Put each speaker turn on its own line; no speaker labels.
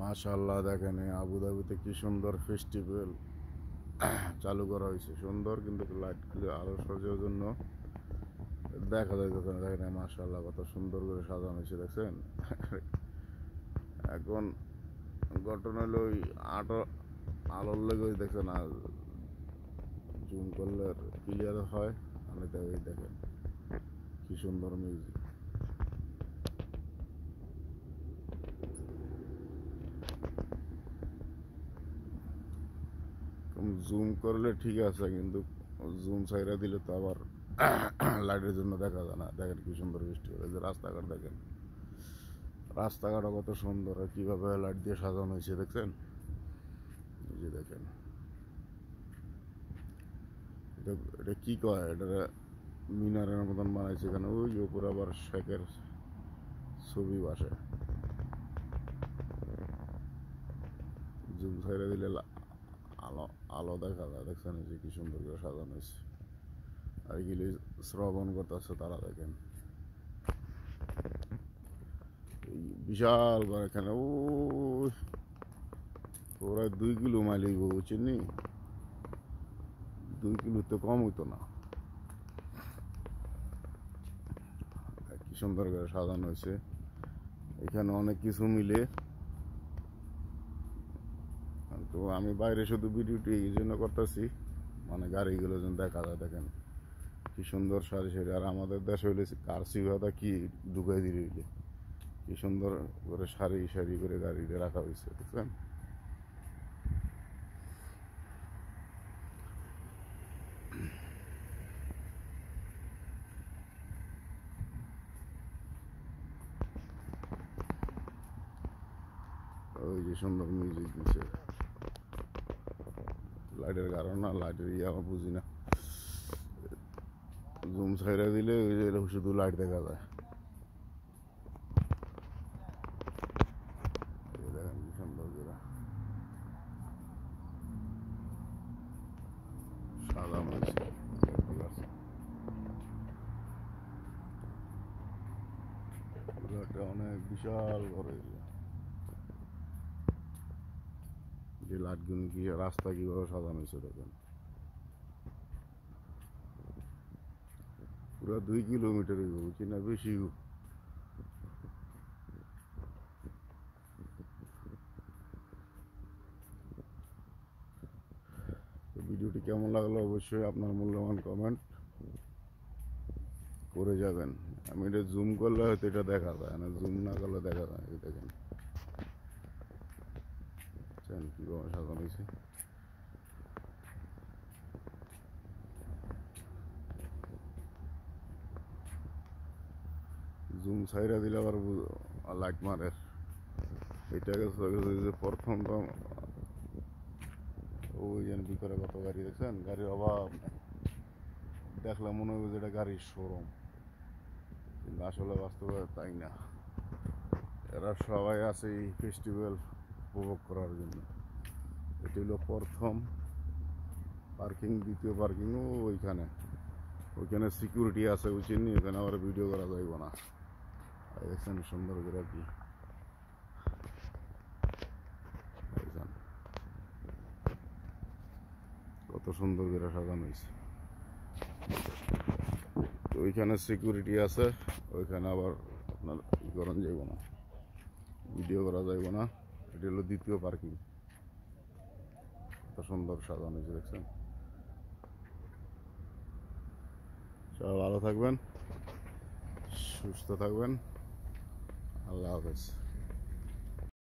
মাশাআল্লাহ দেখেন আবুধাবিতে কি সুন্দর ফেস্টিভ্যাল চালু করা হয়েছে। সুন্দর কিন্তু লাইটগুলো আলো সজ্জার জন্য দেখা যায় দোকানে দেখেন মাশাআল্লাহ কত সুন্দর করে সাজানো হয়েছে দেখছেন। এখন ঘটনা হলো ওই আলোর লেগে ওই দেখছেন আর জুম করলে ক্লিয়ার হয়। আমি তো ওই দেখেন কি সুন্দর মিউজিক। জুম করলে ঠিক আছে কিন্তু জুম ছাইরা দিলে তো আবার লাইটের জন্য দেখা যায় না। দেখেন কি সুন্দর বৃষ্টি হলে যে রাস্তাঘাট দেখেন, রাস্তাঘাটও কত সুন্দর আর কিভাবে লাইট দিয়ে সাজানো হয়েছে দেখছেন। এই যে দেখেন এটা কি কয়, এটা মিনারের মতন বানাইছে এখানে। ওই উপর আবার শেখের ছবি বাসে। জুম ছাইরা দিলে আলো আলো দেখা যায় দেখছেন। এই যে কি সুন্দর করে সাজানো হয়েছে। আর এগুলি শ্রবণ করতেছে তারা দেখেন বিশাল বড় এখানে। ও ওরা 2 কিলো মাইল হইব চিনি, 2 কিলো তো কম হইতো না। কি সুন্দর করে সাজানো হয়েছে এখানে অনেক কিছু মিলে। তো আমি বাইরে শুধু ভিডিওটি এই জন্য করতেছি, মানে গাড়িগুলো যেন দেখা যায়। দেখেন কি সুন্দর সারি সারি। আর আমাদের দেশে হইলে কারসিভাতা কি ঢুকাই দিলে হইলে কি সুন্দর করে সারি সারি করে গাড়িতে রাখা হয়েছে দেখছেন। ওই যে সুন্দর মিউজিক দিচ্ছে। লাইটের কারণ না, লাইটের আমার বুঝি না। জুম ছাইরা দিলে ওই যে শুধু লাইট দেখা যায়। দেখেন কি সুন্দর করে সাজানো হয়েছে। অনেক বিশাল বড় এরিয়া। যে লাইটগুলো কি রাস্তা কিভাবে সাজানো হয়েছে দেখেন। পুরো 2 কিলোমিটার বুঝছি না বেশি। ভিডিওটি কেমন লাগলো অবশ্যই আপনার মূল্যবান কমেন্ট করে যাবেন। আমি এটা জুম করলে হয়তো এটা দেখা যায় না, জুম না করলে দেখা যায়। এই দেখেন কীভাবে সাজানো হয়েছে। জুম ছাইরা দিলে আবার লাইট মারে। এটাকে যে প্রথম তো ওই যেন ভিতরে কত গাড়ি দেখছেন, গাড়ির অভাব দেখলে মনে হবে যে এটা গাড়ির শোরুম, কিন্তু আসলে বাস্তবে তাই না। এরা সবাই আছে এই ফেস্টিভ্যাল উপভোগ করার জন্য। এটি হলো প্রথম পার্কিং, দ্বিতীয় পার্কিং ওইখানে। ওইখানে সিকিউরিটি আছে বুঝছেন, এখানে আবার ভিডিও করা যাইব না। দেখছেন সুন্দর করে কি কত সুন্দর করে সাজানো হয়েছে। ওইখানে সিকিউরিটি আছে, ওইখানে আবার আপনার ই করা যাইব না, ভিডিও করা যাইব না। এটি হলো দ্বিতীয় পার্কিং। কত সুন্দর সাজানো হয়েছে দেখছেন। সবাই ভালো থাকবেন, সুস্থ থাকবেন। আল্লাহ হাফেজ।